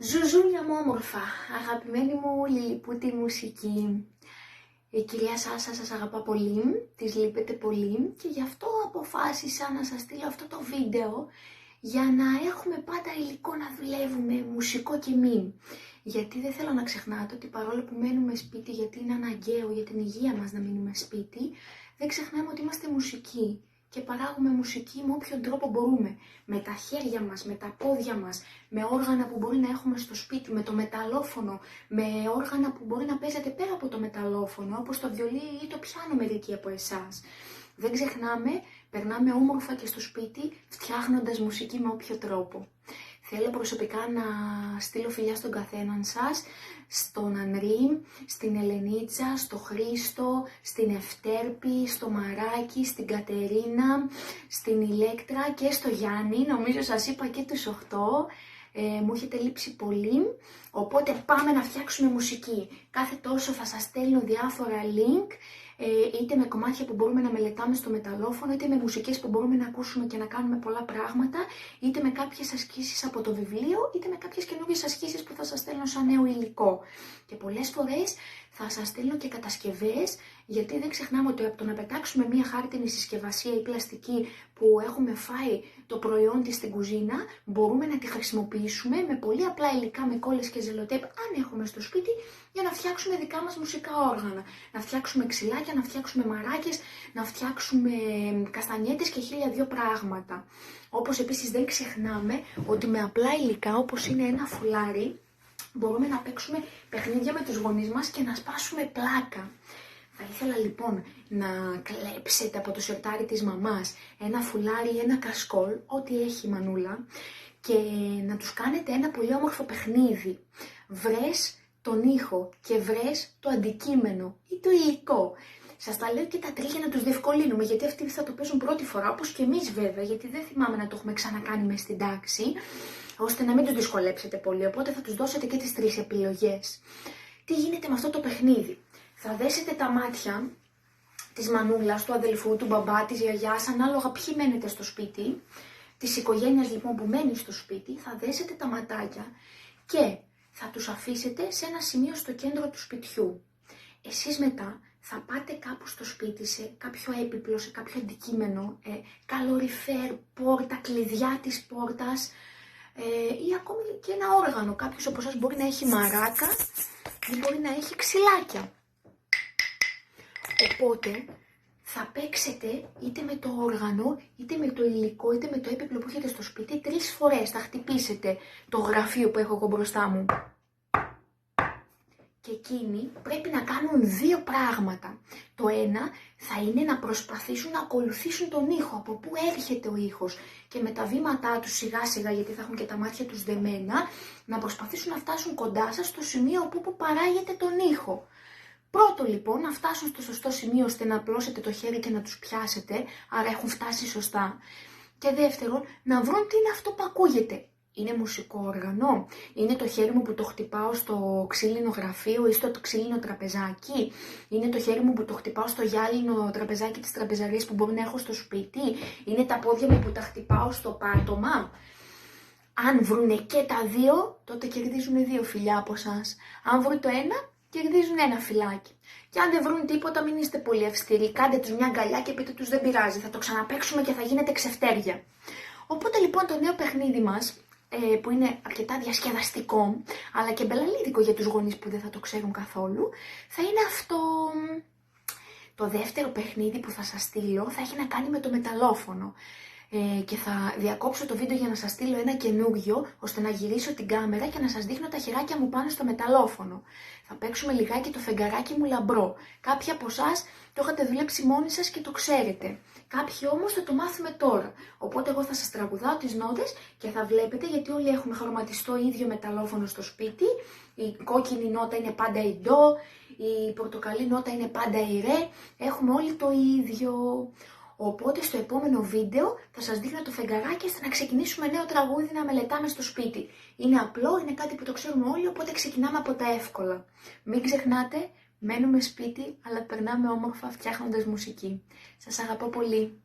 Ζουζούνια μου όμορφα, αγαπημένη μου λιλιπούτη μουσική. Η κυρία Σάσα σας αγαπά πολύ, της λείπετε πολύ και γι' αυτό αποφάσισα να σας στείλω αυτό το βίντεο για να έχουμε πάντα υλικό να δουλεύουμε, μουσικό και μη. Γιατί δεν θέλω να ξεχνάτε ότι παρόλο που μένουμε σπίτι, γιατί είναι αναγκαίο για την υγεία μας να μείνουμε σπίτι, δεν ξεχνάμε ότι είμαστε μουσικοί και παράγουμε μουσική με όποιον τρόπο μπορούμε. Με τα χέρια μας, με τα πόδια μας, με όργανα που μπορεί να έχουμε στο σπίτι, με το μεταλλόφωνο, με όργανα που μπορεί να παίζετε πέρα από το μεταλλόφωνο, όπως το βιολί ή το πιάνο μερικοί από εσάς. Δεν ξεχνάμε, περνάμε όμορφα και στο σπίτι, φτιάχνοντας μουσική με όποιο τρόπο. Θέλω προσωπικά να στείλω φιλιά στον καθέναν σας, στον Ανρή, στην Ελενίτσα, στο Χρήστο, στην Ευτέρπη, στο Μαράκι, στην Κατερίνα, στην Ηλέκτρα και στο Γιάννη. Νομίζω σας είπα και τους 8. Μου έχετε λείψει πολύ, οπότε πάμε να φτιάξουμε μουσική. Κάθε τόσο θα σας στέλνω διάφορα link, είτε με κομμάτια που μπορούμε να μελετάμε στο μεταλλόφωνο, είτε με μουσικές που μπορούμε να ακούσουμε και να κάνουμε πολλά πράγματα, είτε με κάποιες ασκήσεις από το βιβλίο, είτε με κάποιες καινούργιες ασκήσεις που θα σας στέλνω σαν νέο υλικό. Και πολλές φορές θα σας στέλνω και κατασκευές, γιατί δεν ξεχνάμε ότι από το να πετάξουμε μια χάρτινη συσκευασία ή πλαστική που έχουμε φάει το προϊόν της στην κουζίνα, μπορούμε να τη χρησιμοποιήσουμε με πολύ απλά υλικά, με κόλλες και ζελοτέπ, αν έχουμε στο σπίτι, για να φτιάξουμε δικά μας μουσικά όργανα. Να φτιάξουμε ξυλάκια, να φτιάξουμε μαράκες, να φτιάξουμε καστανιέτες και 1002 πράγματα. Όπως επίσης δεν ξεχνάμε ότι με απλά υλικά, όπως είναι ένα φουλάρι, μπορούμε να παίξουμε παιχνίδια με τους γονείς μας και να σπάσουμε πλάκα. Θα ήθελα λοιπόν να κλέψετε από το σιρτάρι της μαμάς ένα φουλάρι ή ένα κασκόλ, ό,τι έχει η μανούλα, και να τους κάνετε ένα πολύ όμορφο παιχνίδι. Βρες τον ήχο και βρες το αντικείμενο ή το υλικό. Σας τα λέω και τα τρία για να τους διευκολύνουμε, γιατί αυτοί θα το παίζουν πρώτη φορά, όπως και εμείς βέβαια, γιατί δεν θυμάμαι να το έχουμε ξανακάνει μες στην τάξη, ώστε να μην τους δυσκολέψετε πολύ, οπότε θα τους δώσετε και τις 3 επιλογές. Τι γίνεται με αυτό το παιχνίδι? Θα δέσετε τα μάτια της μανούλας, του αδελφού, του μπαμπά, της γιαγιάς, ανάλογα ποιοι μένετε στο σπίτι, της οικογένειας λοιπόν που μένει στο σπίτι, θα δέσετε τα ματάκια και θα τους αφήσετε σε ένα σημείο στο κέντρο του σπιτιού. Εσείς μετά θα πάτε κάπου στο σπίτι, σε κάποιο έπιπλο, σε κάποιο αντικείμενο, καλοριφέρ, πόρτα, κλειδιά της πόρτας, ή ακόμη και ένα όργανο. Κάποιος από εσάς μπορεί να έχει μαράκα ή μπορεί να έχει ξυλάκια. Οπότε θα παίξετε είτε με το όργανο, είτε με το υλικό, είτε με το έπιπλο που έχετε στο σπίτι 3 φορές. Θα χτυπήσετε το γραφείο που έχω εγώ μπροστά μου. Και εκείνοι πρέπει να κάνουν 2 πράγματα. Το ένα θα είναι να προσπαθήσουν να ακολουθήσουν τον ήχο, από πού έρχεται ο ήχος, και με τα βήματά τους σιγά σιγά, γιατί θα έχουν και τα μάτια τους δεμένα, να προσπαθήσουν να φτάσουν κοντά σας στο σημείο που παράγεται τον ήχο. Πρώτο λοιπόν, να φτάσουν στο σωστό σημείο ώστε να απλώσετε το χέρι και να τους πιάσετε, άρα έχουν φτάσει σωστά. Και δεύτερον, να βρουν τι είναι αυτό που ακούγεται. Είναι μουσικό όργανο? Είναι το χέρι μου που το χτυπάω στο ξύλινο γραφείο ή στο ξύλινο τραπεζάκι? Είναι το χέρι μου που το χτυπάω στο γυάλινο τραπεζάκι της τραπεζαρίας που μπορεί να έχω στο σπίτι? Είναι τα πόδια μου που τα χτυπάω στο πάτωμα? Αν βρουνε και τα 2, τότε κερδίζουν 2 φιλιά από εσάς. Αν βρουν το ένα, κερδίζουν 1 φυλάκι. Και αν δεν βρουν τίποτα, μην είστε πολύ αυστηροί. Κάντε τους μια αγκαλιά και πείτε τους δεν πειράζει. Θα το ξαναπαίξουμε και θα γίνετε ξεφτέρια. Οπότε λοιπόν το νέο παιχνίδι μας, που είναι αρκετά διασκεδαστικό, αλλά και μπελαλίδικο για τους γονείς που δεν θα το ξέρουν καθόλου, θα είναι αυτό. Το δεύτερο παιχνίδι που θα σας στείλω θα έχει να κάνει με το μεταλλόφωνο. Και θα διακόψω το βίντεο για να σας στείλω ένα καινούργιο, ώστε να γυρίσω την κάμερα και να σας δείχνω τα χεράκια μου πάνω στο μεταλλόφωνο. Θα παίξουμε λιγάκι το φεγγαράκι μου λαμπρό. Κάποιοι από εσάς το είχατε δουλέψει μόνοι σας και το ξέρετε. Κάποιοι όμως θα το μάθουμε τώρα. Οπότε εγώ θα σας τραγουδάω τις νότες και θα βλέπετε, γιατί όλοι έχουμε χρωματιστό ίδιο μεταλλόφωνο στο σπίτι. Η κόκκινη νότα είναι πάντα η ντο, η πορτοκαλί νότα είναι πάντα η ρε. Έχουμε όλοι το ίδιο. Οπότε στο επόμενο βίντεο θα σας δείχνω το φεγγαράκι ώστε να ξεκινήσουμε νέο τραγούδι να μελετάμε στο σπίτι. Είναι απλό, είναι κάτι που το ξέρουμε όλοι, οπότε ξεκινάμε από τα εύκολα. Μην ξεχνάτε, μένουμε σπίτι, αλλά περνάμε όμορφα φτιάχνοντας μουσική. Σας αγαπώ πολύ.